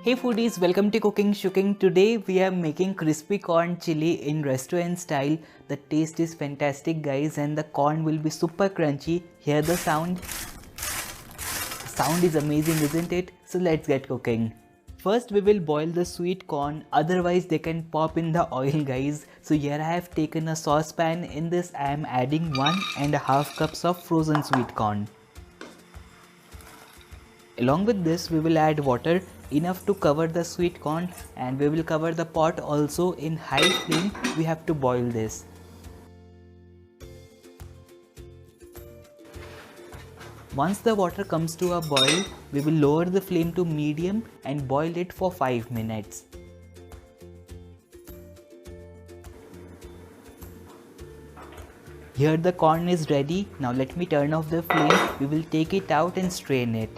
Hey foodies, welcome to Cooking Shooking. Today we are making crispy corn chili in restaurant style. The taste is fantastic guys and the corn will be super crunchy. Hear the sound? The sound is amazing, isn't it? So let's get cooking. First we will boil the sweet corn, otherwise they can pop in the oil guys. So here I have taken a saucepan. In this I am adding 1.5 cups of frozen sweet corn. Along with this we will add water enough to cover the sweet corn, and we will cover the pot also in high flame. We have to boil this. Once the water comes to a boil, we will lower the flame to medium and boil it for 5 minutes. Here the corn is ready. Now let me turn off the flame. We will take it out and strain it.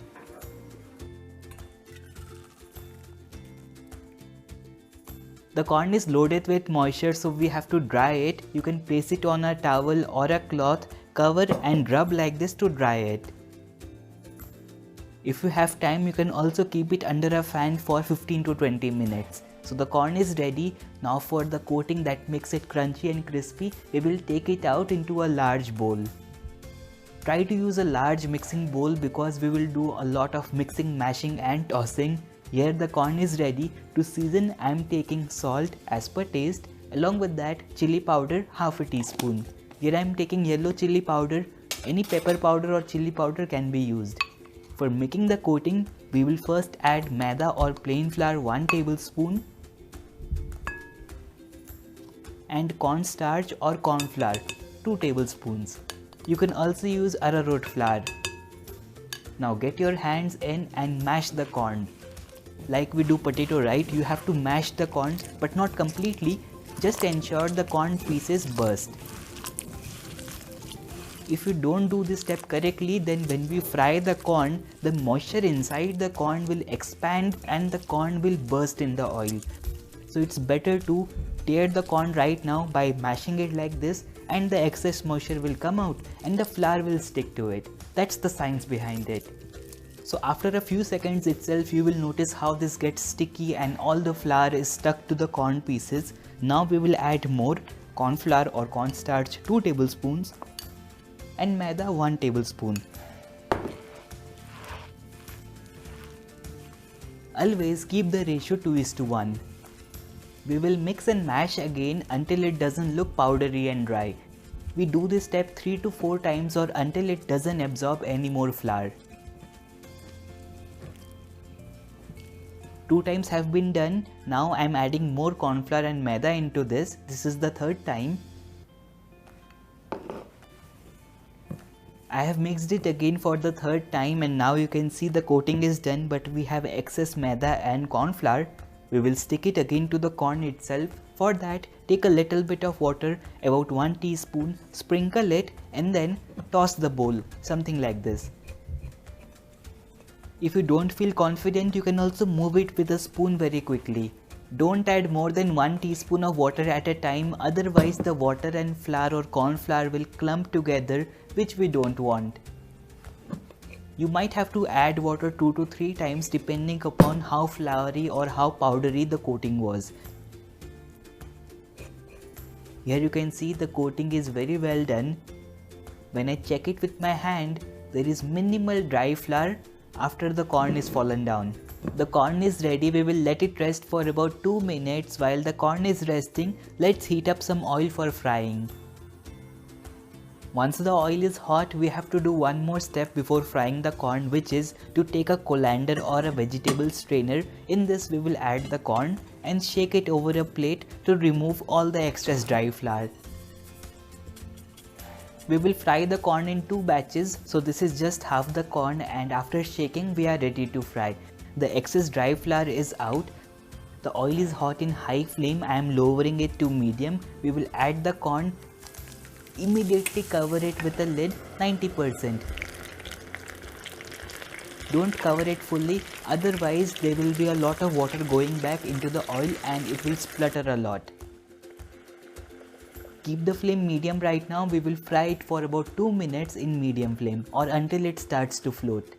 The corn is loaded with moisture, so we have to dry it. You can place it on a towel or a cloth, cover and rub like this to dry it. If you have time, you can also keep it under a fan for 15 to 20 minutes. So the corn is ready. Now for the coating that makes it crunchy and crispy, we will take it out into a large bowl. Try to use a large mixing bowl because we will do a lot of mixing, mashing and tossing. Here the corn is ready. To season, I am taking salt as per taste. Along with that, chili powder half a teaspoon. Here I am taking yellow chili powder. Any pepper powder or chili powder can be used. For making the coating, we will first add maida or plain flour 1 tablespoon and cornstarch or corn flour 2 tablespoons. You can also use arrowroot flour. Now get your hands in and mash the corn. Like we do potato, right? You have to mash the corn, but not completely. Just ensure the corn pieces burst. If you don't do this step correctly, then when we fry the corn, the moisture inside the corn will expand and the corn will burst in the oil. So it's better to tear the corn right now by mashing it like this, and the excess moisture will come out and the flour will stick to it. That's the science behind it. So after a few seconds itself, you will notice how this gets sticky and all the flour is stuck to the corn pieces. Now we will add more corn flour or cornstarch 2 tablespoons and maida 1 tablespoon. Always keep the ratio 2:1. We will mix and mash again until it doesn't look powdery and dry. We do this step 3 to 4 times or until it doesn't absorb any more flour. 2 times have been done. Now I am adding more corn flour and maida into this. This is the 3rd time. I have mixed it again for the 3rd time, and now you can see the coating is done, but we have excess maida and corn flour. We will stick it again to the corn itself. For that, take a little bit of water, about 1 teaspoon, sprinkle it and then toss the bowl, something like this. If you don't feel confident, you can also move it with a spoon very quickly. Don't add more than 1 teaspoon of water at a time, otherwise the water and flour or corn flour will clump together, which we don't want. You might have to add water 2 to 3 times depending upon how floury or how powdery the coating was. Here you can see the coating is very well done. When I check it with my hand, there is minimal dry flour after the corn is fallen down. The corn is ready. We will let it rest for about 2 minutes. While the corn is resting, let's heat up some oil for frying. Once the oil is hot, we have to do one more step before frying the corn, which is to take a colander or a vegetable strainer. In this we will add the corn and shake it over a plate to remove all the excess dry flour. We will fry the corn in 2 batches, so this is just half the corn, and after shaking we are ready to fry. The excess dry flour is out. The oil is hot in high flame. I am lowering it to medium. We will add the corn. Immediately cover it with a lid 90%. Don't cover it fully, otherwise there will be a lot of water going back into the oil and it will splutter a lot. Keep the flame medium right now. We will fry it for about 2 minutes in medium flame or until it starts to float.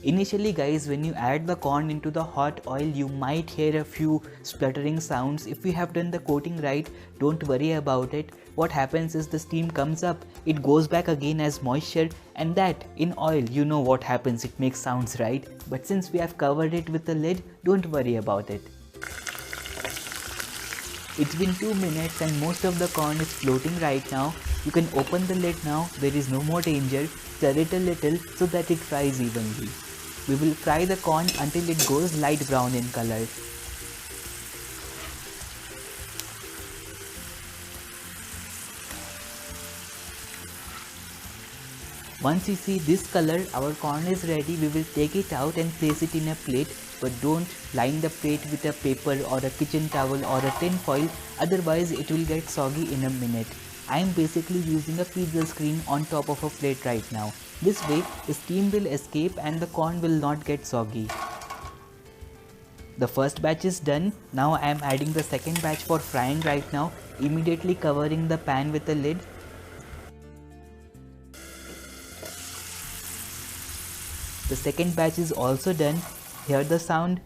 Initially guys, when you add the corn into the hot oil, you might hear a few spluttering sounds. If you have done the coating right, don't worry about it. What happens is the steam comes up, it goes back again as moisture, and that in oil, you know what happens, it makes sounds, right? But since we have covered it with the lid, don't worry about it. It's been 2 minutes and most of the corn is floating right now. You can open the lid now, there is no more danger. Stir it a little so that it fries evenly. We will fry the corn until it goes light brown in color. Once you see this color, our corn is ready. We will take it out and place it in a plate, but don't line the plate with a paper or a kitchen towel or a tin foil, otherwise it will get soggy in a minute. I am basically using a pizza screen on top of a plate right now. This way, the steam will escape and the corn will not get soggy. The first batch is done. Now I am adding the second batch for frying right now, immediately covering the pan with a lid. The second batch is also done. Hear the sound?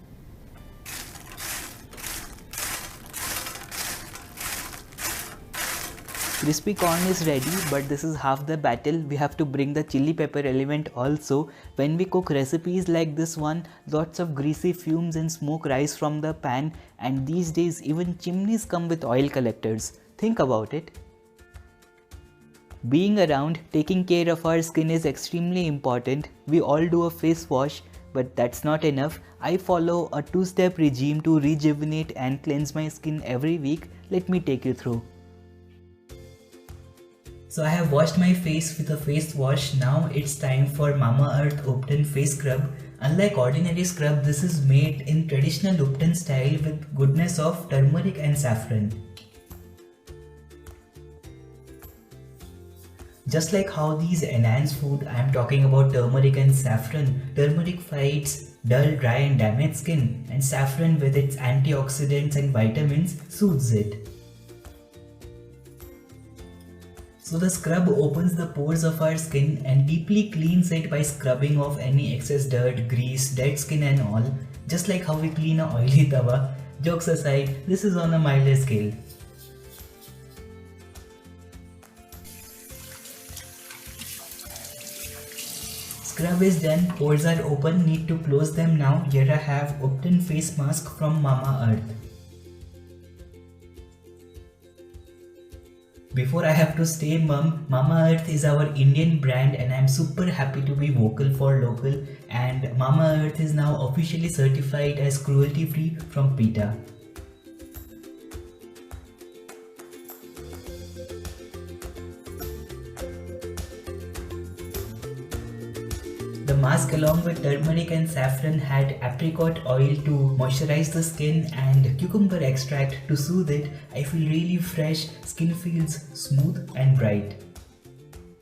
Crispy corn is ready, but this is half the battle. We have to bring the chili pepper element also. When we cook recipes like this one, lots of greasy fumes and smoke rise from the pan, and these days even chimneys come with oil collectors. Think about it. Being around, taking care of our skin is extremely important. We all do a face wash, but that's not enough. I follow a 2-step regime to rejuvenate and cleanse my skin every week. Let me take you through. So I have washed my face with a face wash. Now it's time for Mamaearth Upton face scrub. Unlike ordinary scrub, this is made in traditional Upton style with goodness of turmeric and saffron. Just like how these enhance food, I am talking about turmeric and saffron. Turmeric fights dull, dry and damaged skin, and saffron with its antioxidants and vitamins soothes it. So the scrub opens the pores of our skin and deeply cleans it by scrubbing off any excess dirt, grease, dead skin and all. Just like how we clean a oily tawa. Jokes aside, this is on a milder scale. Scrub is done, pores are open, need to close them now. Here I have Upton face mask from Mamaearth. Before I have to stay mum, Mamaearth is our Indian brand and I am super happy to be vocal for local, and Mamaearth is now officially certified as cruelty free from PETA. The mask along with turmeric and saffron had apricot oil to moisturize the skin and cucumber extract to soothe it. I feel really fresh, skin feels smooth and bright.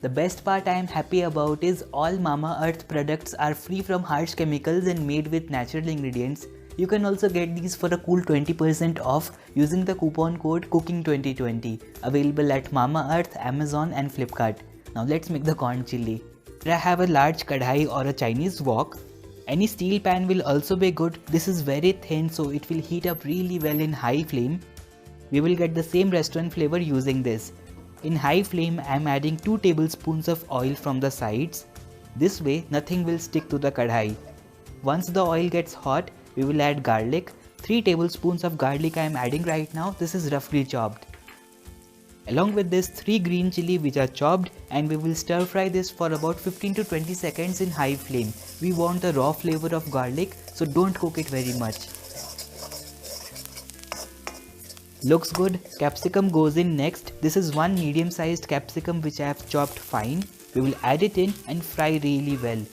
The best part I am happy about is all Mamaearth products are free from harsh chemicals and made with natural ingredients. You can also get these for a cool 20% off using the coupon code COOKING2020, available at Mamaearth, Amazon and Flipkart. Now let's make the corn chilli. I have a large kadhai or a Chinese wok. Any steel pan will also be good. This is very thin so it will heat up really well in high flame. We will get the same restaurant flavor using this. In high flame I am adding 2 tablespoons of oil from the sides. This way nothing will stick to the kadhai. Once the oil gets hot, we will add garlic. 3 tablespoons of garlic I am adding right now. This is roughly chopped. Along with this 3 green chili which are chopped, and we will stir fry this for about 15 to 20 seconds in high flame. We want the raw flavor of garlic, so don't cook it very much. Looks good. Capsicum goes in next. This is one medium sized capsicum which I have chopped fine. We will add it in and fry really well.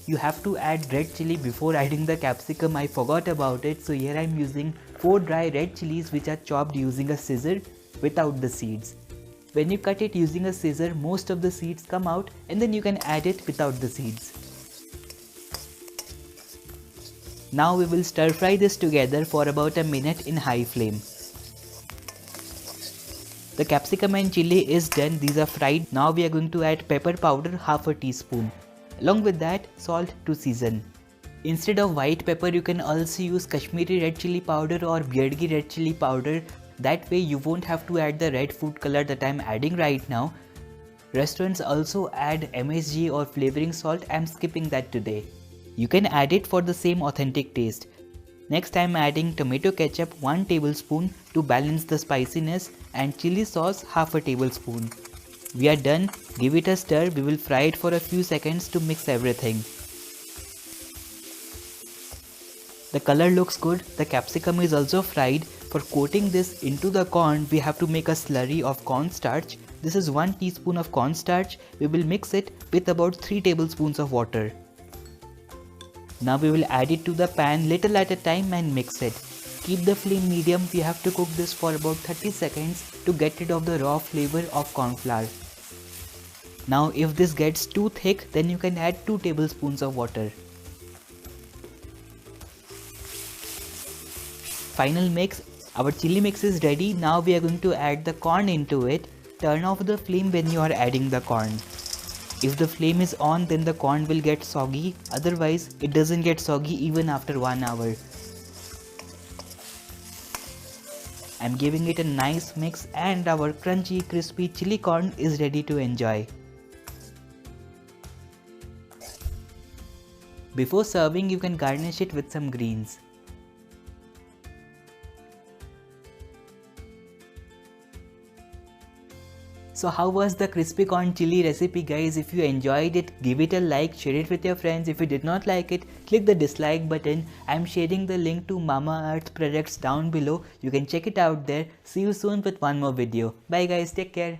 You have to add red chili before adding the capsicum. I forgot about it, so here I am using 4 dry red chilies which are chopped using a scissor without the seeds. When you cut it using a scissor, most of the seeds come out and then you can add it without the seeds. Now we will stir fry this together for about a minute in high flame. The capsicum and chili is done, these are fried. Now we are going to add pepper powder, half a teaspoon. Along with that, salt to season. Instead of white pepper, you can also use Kashmiri red chili powder or Beardgi red chili powder. That way you won't have to add the red food color that I'm adding right now. Restaurants also add MSG or flavoring salt, I'm skipping that today. You can add it for the same authentic taste. Next I'm adding tomato ketchup 1 tablespoon to balance the spiciness and chili sauce half a tablespoon. We are done, give it a stir, we will fry it for a few seconds to mix everything. The color looks good, the capsicum is also fried. For coating this into the corn, we have to make a slurry of cornstarch. This is 1 teaspoon of cornstarch. We will mix it with about 3 tablespoons of water. Now we will add it to the pan little at a time and mix it. Keep the flame medium, we have to cook this for about 30 seconds to get rid of the raw flavor of corn flour. Now if this gets too thick, then you can add 2 tablespoons of water. Final mix, our chili mix is ready. Now we are going to add the corn into it. Turn off the flame when you are adding the corn. If the flame is on, then the corn will get soggy, otherwise it doesn't get soggy even after 1 hour. I'm giving it a nice mix and our crunchy crispy chili corn is ready to enjoy. Before serving, you can garnish it with some greens. So how was the crispy corn chili recipe, guys? If you enjoyed it, give it a like, share it with your friends. If you did not like it, click the dislike button. I'm sharing the link to Mamaearth products down below. You can check it out there. See you soon with one more video. Bye guys, take care.